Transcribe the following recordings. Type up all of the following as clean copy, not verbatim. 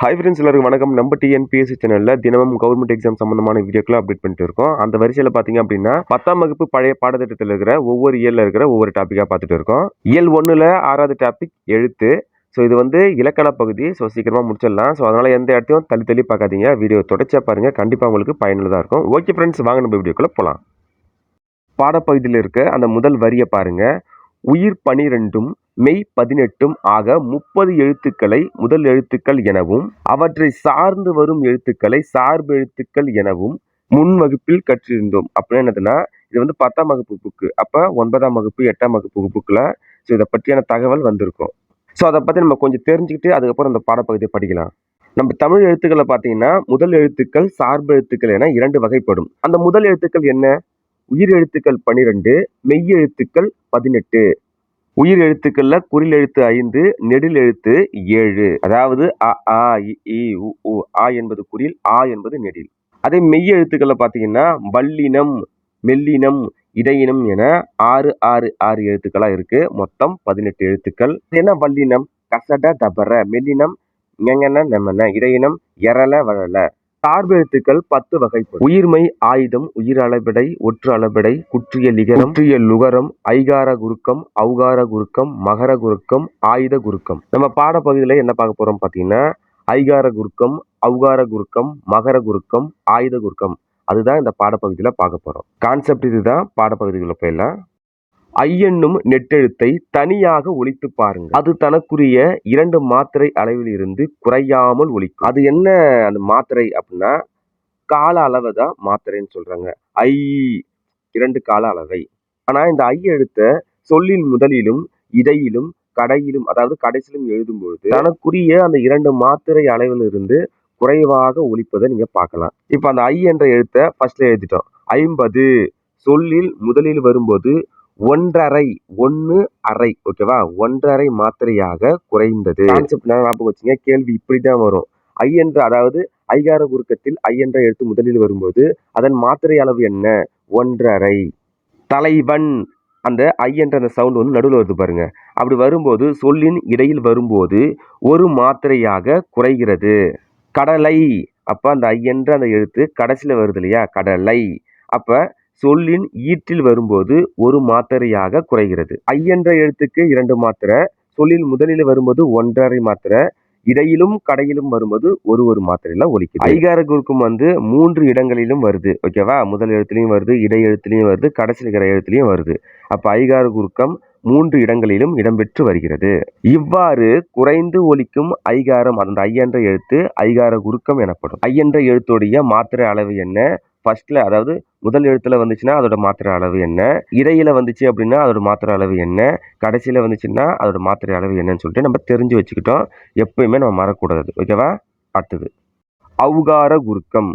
Hi friends, எல்லாருக்கும் வணக்கம். நம்ம டிஎன்பிஎஸ்சி சேனலில் தினமும் கவர்மெண்ட் எக்ஸாம் சம்பந்தமான வீடியோக்களை அப்டேட் பண்ணிட்டு இருக்கோம். அந்த வரிசையில் பார்த்தீங்க அப்படின்னா 10ஆம் வகுப்பு பழைய பாடத்திட்டத்தில் இருக்கிற ஒவ்வொரு இயலில் இருக்கிற ஒவ்வொரு டாப்பிக்காக பார்த்துட்டு இருக்கோம். இயல் 1ல் 6வது டாபிக் எழுத்து. ஸோ இது வந்து இலக்கண பகுதி. ஸோ சீக்கிரமாக முடிச்சிடலாம். ஸோ அதனால் எந்த இடத்தையும் தள்ளி பார்க்காதீங்க. வீடியோ தொடர்ச்சியாக பாருங்கள். கண்டிப்பாக உங்களுக்கு பயனுள்ளதாக இருக்கும். ஓகே ஃப்ரெண்ட்ஸ், வாங்க நம்ம வீடியோக்குள்ளே போகலாம். பாடப்பகுதியில் இருக்க அந்த முதல் வரியை பாருங்கள். உயிர் 12ம் மெய் 18ம் ஆக 30 எழுத்துக்களை முதல் எழுத்துக்கள் எனவும் அவற்றை சார்ந்து வரும் எழுத்துக்களை சார்பு எழுத்துக்கள் எனவும் முன் வகுப்பில் கற்றிருந்தோம். அப்படின்னு என்னதுன்னா, இது வந்து 10ஆம் வகுப்பு புக்கு. அப்போ 9ஆம் வகுப்பு 8ஆம் வகுப்பு புக்கில் ஸோ இதை பற்றியான தகவல் வந்திருக்கும். ஸோ அதை பற்றி நம்ம கொஞ்சம் தெரிஞ்சுக்கிட்டு அதுக்கப்புறம் அந்த பாடப்பகுதியை படிக்கலாம். நம்ம தமிழ் எழுத்துக்களை பார்த்தீங்கன்னா முதல் எழுத்துக்கள் சார்பு எழுத்துக்கள் என 2 வகைப்படும். அந்த முதல் எழுத்துக்கள் என்ன? உயிர் எழுத்துக்கள் 12, மெய் எழுத்துக்கள் 18. உயிர் எழுத்துக்கள்ல குறில் எழுத்து 5, நெடில் எழுத்து 7. அதாவது அ, ஆ, இ, உ, ஊ. ஆ என்பது குறில், ஆ என்பது நெடில். அதே மெய் எழுத்துக்கள்ல பார்த்தீங்கன்னா வல்லினம், மெல்லினம், இடையினம் என 6 எழுத்துக்களா இருக்கு. மொத்தம் 18 எழுத்துக்கள். என்ன வல்லினம்? கசட தபர. மெல்லினம் ஞெஞன நெமன. இடையினம் எரல வழல. சார்பு எழுத்துக்கள் 10 வகைப்படும். உயிர்மை, ஆயுதம், உயிர் அளபெடை, ஒற்று அளபெடை, குற்றிய லிகரம், குற்றிய லுகரம், ஐகார குறுக்கம், ஔகார குறுக்கம், மகர குறுக்கம், ஆயுத குறுக்கம். நம்ம பாடப்பகுதியில் என்ன பார்க்க போறோம் பார்த்தீங்கன்னா, ஐகார குறுக்கம், ஔகார குறுக்கம், மகர குறுக்கம், ஆயுத குறுக்கம். அதுதான் இந்த பாடப்பகுதியில் பார்க்க போறோம். கான்செப்ட் இதுதான். பாடப்பகுதிக்குள்ள போயிடலாம். ஐ என்னும் நெட்டெழுத்தை தனியாக ஒலித்து பாருங்க. அது தனக்குரிய 2 மாத்திரை அளவில் இருந்து குறையாமல் ஒலிக்கும். அது என்ன அந்த மாத்திரை அப்படின்னா, கால அளவை தான் மாத்திரைன்னு சொல்றாங்க. ஐ 2 கால அளவை. ஆனா இந்த ஐ எழுத்த சொல்லின் முதலிலும் இடையிலும் கடையிலும் அதாவது கடைசியிலும் எழுதும் பொழுது தனக்குரிய அந்த 2 மாத்திரை அளவில் இருந்து குறைவாக ஒலிப்பதை நீங்க பார்க்கலாம். இப்ப அந்த ஐ என்ற எழுத்தை ஃபர்ஸ்ட்ல எழுதிட்டோம். 50 சொல்லில் முதலில் வரும்போது 1 அரை ஓகேவா, 1 மாத்திரையாக குறைந்தது. கான்செப்ட் ஞாபகம் வச்சுங்க. கேள்வி இப்படிதான் வரும். ஐ என்ற அதாவது ஐகார குறுக்கத்தில் ஐ என்ற எழுத்து முதலில் வரும்போது அதன் மாத்திரை அளவு என்ன? 1. தலைவன், அந்த ஐ என்ற அந்த சவுண்ட் வந்து நடுவில் வருது பாருங்க. அப்படி வரும்போது சொல்லின் இடையில் வரும்போது 1 மாத்திரையாக குறைகிறது. கடலை, அப்ப அந்த ஐ என்ற அந்த எழுத்து கடைசியில வருது இல்லையா, கடலை. அப்ப சொல்லின் ஈற்றில் வரும்போது 1 மாத்திரையாக குறைகிறது. ஐ என்ற எழுத்துக்கு 2 மாத்திரை, சொல்லில் முதலில் வரும்போது 1 மாத்திரை, இடையிலும் கடையிலும் வரும்போது ஒரு மாத்திரையில ஒலிக்குது. ஐகார குறுக்கம் வந்து 3 இடங்களிலும் வருது ஓகேவா. முதல் எழுத்துலையும் வருது, இடை எழுத்துலையும் வருது, கடைசியில் இருக்கிற எழுத்துலையும் வருது. அப்ப ஐகார குறுக்கம் 3 இடங்களிலும் இடம்பெற்று வருகிறது. இவ்வாறு குறைந்து ஒலிக்கும் ஐகாரம், அந்த ஐ என்ற எழுத்து ஐகார குறுக்கம் எனப்படும். ஐ என்ற எழுத்துடைய மாத்திரை அளவு என்ன? ஃபர்ஸ்ட்ல அதாவது முதல் எழுத்துல வந்துச்சுன்னா அதோட மாத்திரை அளவு என்ன, இடையில வந்துச்சு அப்படின்னா அதோட மாத்திரை அளவு என்ன, கடைசியில வந்துச்சுன்னா அதோட மாத்திரை அளவு என்னன்னு சொல்லிட்டு நம்ம தெரிஞ்சு வச்சுக்கிட்டோம். எப்பயுமே நம்ம மறக்கக்கூடாது ஓகேவா. அடுத்தது ஔகார குறுக்கம்.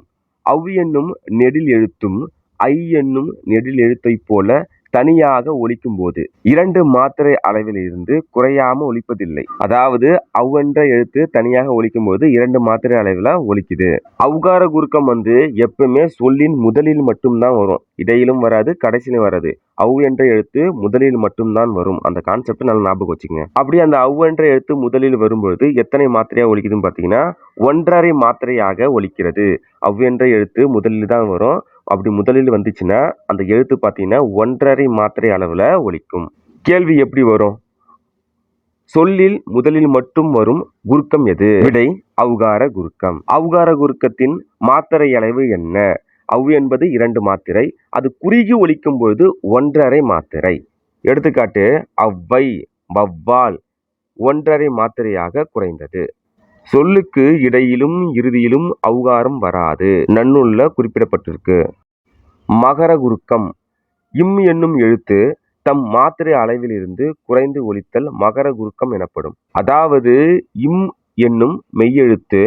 ஔ என்னும் நெடில் எழுத்தும் ஐ என்னும் நெடில் எழுத்தை போல தனியாக ஒலிக்கும் போது 2 மாத்திரை அளவில் இருந்து குறையாம ஒலிப்பதில்லை. அதாவது அவ் என்ற எழுத்து தனியாக ஒலிக்கும் போது 2 மாத்திரை அளவில் ஒலிக்குது. ஔகார குறுக்கம் வந்து எப்பவுமே சொல்லின் முதலில் மட்டும்தான் வரும், இடையிலும் வராது, கடைசியிலும் வராது. அவ் என்ற எழுத்து முதலில் மட்டும்தான் வரும். அந்த கான்செப்ட் நல்லா ஞாபகம் வச்சுங்க. அப்படி அந்த அவ் என்ற எழுத்து முதலில் வரும்பொழுது எத்தனை மாத்திரையா ஒலிக்குதுன்னு பார்த்தீங்கன்னா 1 மாத்திரையாக ஒலிக்கிறது. அவ் என்ற எழுத்து முதலில் தான் வரும். அப்படி முதலில் வந்துச்சுன்னா அந்த எழுத்து பார்த்தீங்கன்னா 1 மாத்திரை அளவில் ஒலிக்கும். கேள்வி எப்படி வரும்? சொல்லில் முதலில் மட்டும் வரும் குறுக்கம் எது? விடை ஔகார குறுக்கம். ஔகார குறுக்கத்தின் மாத்திரை அளவு என்ன? அவ் என்பது 2 மாத்திரை, அது குறுகி ஒலிக்கும் பொழுது 1 மாத்திரை. எடுத்துக்காட்டு அவ்வை, வவ்வால் 1 மாத்திரையாக குறைந்தது. சொல்லுக்கு இடையிலும் இறுதியிலும் ஔகாரம் வராது. நன்னூல்ல குறிப்பிடப்பட்டிருக்கு. மகர குறுக்கம். இம் என்னும் எழுத்து தம் மாத்திரை அளவில் இருந்து குறைந்து ஒலித்தல் மகர குறுக்கம் எனப்படும். அதாவது இம் என்னும் மெய்யெழுத்து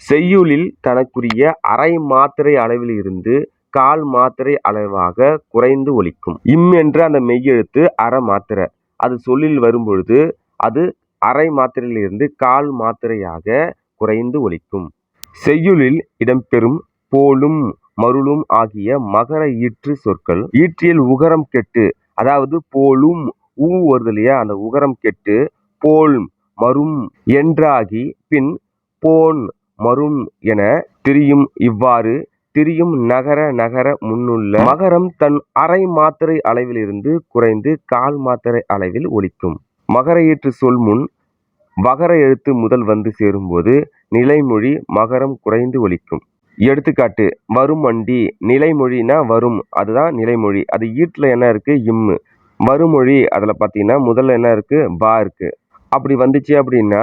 செய்யுளில் தனக்குரிய அரை மாத்திரை அளவில் இருந்து 1/4 மாத்திரை அளவாக குறைந்து ஒலிக்கும். இம் என்ற அந்த மெய்யெழுத்து அரை மாத்திரை, அது சொல்லில் வரும்பொழுது அது அரை மாத்திரையிலிருந்து 1/4 மாத்திரையாக குறைந்து ஒலிக்கும். செய்யுளில் இடம்பெறும் போலும் மருளும் ஆகிய மகர ஈற்று சொற்கள் ஈற்றியல் உகரம் கெட்டு, அதாவது போலும் ஊ வருது இல்லையா, அந்த உகரம் கெட்டு போல் மரும் என்றாகி பின் போன் மரும் என திரியும். இவ்வாறு திரியும் நகர நகர முன்னுள்ள மகரம் தன் அரை மாத்திரை அளவில் இருந்து குறைந்து கால் மாத்திரை அளவில் ஒலிக்கும். மகர ஈற்று சொல் முன் வகர எழுத்து முதல் வந்து சேரும்போது நிலைமொழி மகரம் குறைந்து ஒலிக்கும். எடுத்துக்காட்டு, வரும் வண்டி. நிலைமொழினா வரும், அதுதான் நிலைமொழி. அது ஈட்டில் என்ன இருக்கு? இம்மு. வருமொழி அதில் பார்த்தீங்கன்னா முதல்ல என்ன இருக்கு? பா இருக்கு. அப்படி வந்துச்சு அப்படின்னா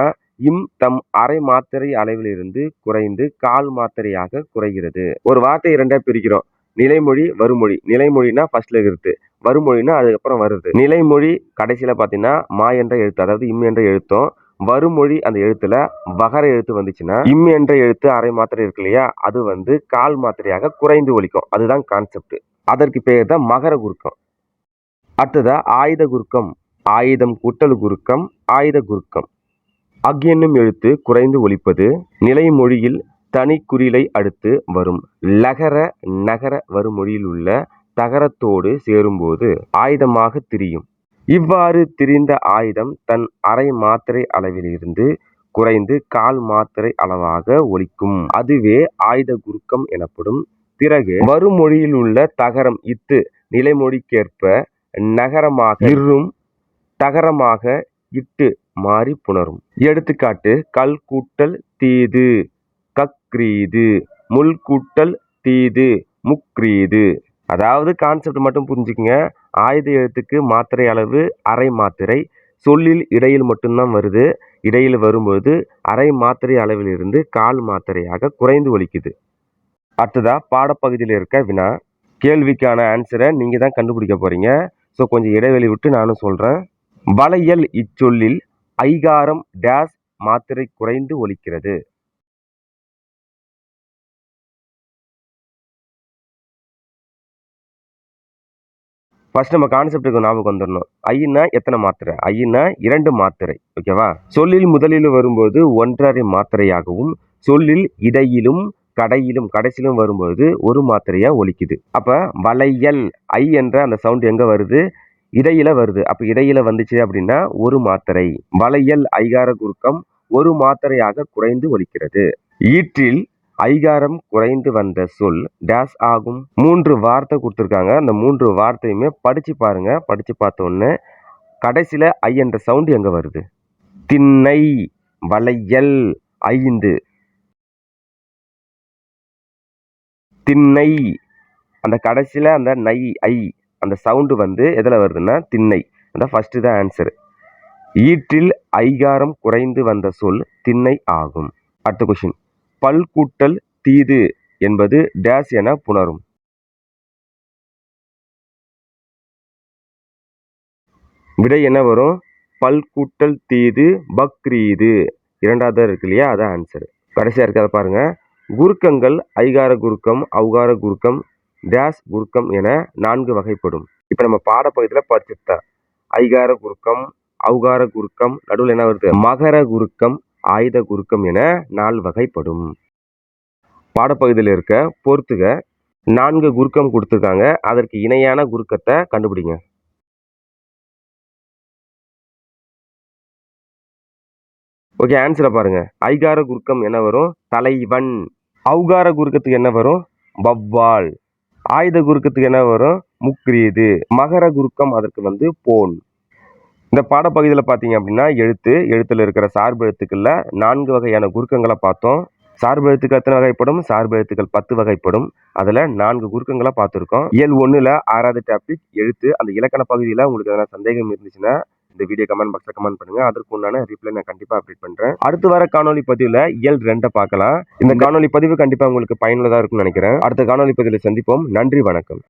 இம் தம் அரை மாத்திரை அளவில் இருந்து குறைந்து கால் மாத்திரையாக குறைகிறது. ஒரு வார்த்தை இரண்டா பிரிக்கிறோம். நிலைமொழி, வருமொழி. நிலைமொழினா ஃபர்ஸ்ட்ல இருக்கு, வருமொழினா அதுக்கப்புறம் வருது. நிலைமொழி கடைசியில பார்த்தீங்கன்னா மா என்ற எழுத்து, அதாவது இம் என்ற எழுத்தும், வருமொழி அந்த எழுத்துல வகர எழுத்து வந்துச்சுன்னா இம் என்ற எழுத்து அரை மாத்திரை இருக்கு இல்லையா, அது வந்து கால் மாத்திரையாக குறைந்து ஒலிக்கும். அதுதான் கான்செப்ட். அதற்கு பெயர் தான் மகர குறுக்கம். அடுத்ததா ஆயுத குறுக்கம். ஆயுதம் கூட்டல் குறுக்கம், ஆயுத குறுக்கம். அக் என்னும் எழுத்து குறைந்து ஒலிப்பது நிலைமொழியில் தனி குறிலை அடுத்து வரும் லகர நகர வருமொழியில் உள்ள தகரத்தோடு சேரும்போது ஆயுதமாக திரியும். இவ்வாறு திரிந்த ஆயுதம் தன் அரை மாத்திரை அளவில் இருந்து குறைந்து கால் மாத்திரை அளவாக ஒலிக்கும். அதுவே ஆயுத குறுக்கம் எனப்படும். பிறகு வருமொழியில் உள்ள தகரம் இத்து நிலைமொழிக்கேற்ப நகரமாக இரும், தகரமாக இட்டு மாறி புணரும். எடுத்துக்காட்டு, கல் கூட்டல் தீது கக்ரீது, முள் கூட்டல் தீது முக்ரீது. அதாவது கான்செப்ட் மட்டும் புரிஞ்சுக்குங்க. ஆயுத எழுத்துக்கு மாத்திரை அளவு அரை மாத்திரை, சொல்லில் இடையில் மட்டும்தான் வருது. இடையில் வரும்போது அரை மாத்திரை அளவில் இருந்து கால் மாத்திரையாக குறைந்து ஒலிக்குது. அடுத்ததா பாடப்பகுதியில் இருக்க வினா. கேள்விக்கான ஆன்சரை நீங்க தான் கண்டுபிடிக்க போறீங்க. ஸோ கொஞ்சம் இடைவெளி விட்டு நானும் சொல்றேன். வளையல் இச்சொல்லில் ஐகாரம் டேஸ் மாத்திரை குறைந்து ஒலிக்கிறது. ஃபர்ஸ்ட் நம்ம கான்செப்டுக்கு ஞாபகம் வந்துடணும். ஐன்னா எத்தனை மாத்திரை? ஐன்னா 2 மாத்திரை. ஓகேவா? சொல்லில் முதலில் வரும்போது 1½ மாத்திரையாகவும், சொல்லில் இடையிலும் கடையிலும் கடைசியிலும் வரும்போது 1 மாத்திரையா ஒலிக்குது. அப்ப வளையல் ஐ என்ற அந்த சவுண்ட் எங்க வருது? இடையில வருது. அப்ப இடையில வந்துச்சு அப்படின்னா 1 மாத்திரை. வளையல் ஐகார குறுக்கம் 1 மாத்திரையாக குறைந்து ஒலிக்கிறது. ஈற்றில் ஐகாரம் குறைந்து வந்த சொல் டேஸ் ஆகும். 3 வார்த்தை கொடுத்துருக்காங்க. அந்த 3 வார்த்தையுமே படிச்சு பாருங்க. படிச்சு பார்த்த உடனே கடைசியில ஐ என்ற சவுண்ட் எங்க வருது? திண்ணை, வளையல், 5. திண்ணை, அந்த கடைசியில அந்த நை ஐ அந்த சவுண்டு வந்து எதுல வருதுன்னா திண்ணை. அந்த ஃபர்ஸ்ட் தான் ஆன்சர். ஈற்றில் ஐகாரம் குறைந்து வந்த சொல் திண்ணை ஆகும். அடுத்த கொஸ்டின். பல் கூட்டல் தீது என்பது டேஸ் என புணரும். விடை என்ன வரும்? பல் கூட்டல் தீது பக்ரீது. இரண்டாவது இருக்கு இல்லையா, அதான் ஆன்சர். கடைசியா இருக்கிறத பாருங்க. குறுக்கங்கள் ஐகார குறுக்கம், ஔகார குறுக்கம், டேஸ் குறுக்கம் என 4 வகைப்படும். இப்ப நம்ம பாடப்பகுதியில் படிச்சுட்டா ஐகார குறுக்கம், ஔகார குறுக்கம், நடுவில் என்ன வருது? மகர குறுக்கம், ஆயுத குறுக்கம் என 4 வகைப்படும். பாடப்பகுதியில் இருக்க பொறுத்துக 4 குறுக்கம் கொடுத்துருக்காங்க. அதற்கு இணையான குறுக்கத்தை கண்டுபிடிங்க. ஓகே, ஆன்சரை பாருங்க. ஐகார குறுக்கம் என்ன வரும்? தலைவன். ஔகார குறுக்கத்துக்கு என்ன வரும்? வவ்வால். ஆயுத குறுக்கத்துக்கு என்ன வரும்? முக்ரீது. மகர குறுக்கம் அதற்கு வந்து போன். இந்த பாடப்பகுதியில் பார்த்தீங்க அப்படின்னா எழுத்துல இருக்கிற சார்பு எழுத்துக்கள்ல 4 வகையான குறுக்கங்களை பார்த்தோம். சார்பு எழுத்துக்கள் எத்தனை வகைப்படும்? சார்பு எழுத்துக்கள் 10 வகைப்படும். அதுல 4 குறுக்கங்களை பார்த்துருக்கோம். இயல் 1ல 6வது டாபிக் எழுத்து. அந்த இலக்கண பகுதியில் உங்களுக்கு எதனா சந்தேகம் இருந்துச்சுன்னா இந்த வீடியோ கமெண்ட் பாக்ஸ்ல கமெண்ட் பண்ணுங்க. அதற்கு உண்டான ரிப்ளை நான் கண்டிப்பா அப்டேட் பண்றேன். அடுத்து வர காணொலி பதிவுல இயல் 2 பார்க்கலாம். இந்த காணொலி பதிவு கண்டிப்பா உங்களுக்கு பயனுள்ளதா இருக்கும்னு நினைக்கிறேன். அடுத்த காணொலி பதிவில் சந்திப்போம். நன்றி, வணக்கம்.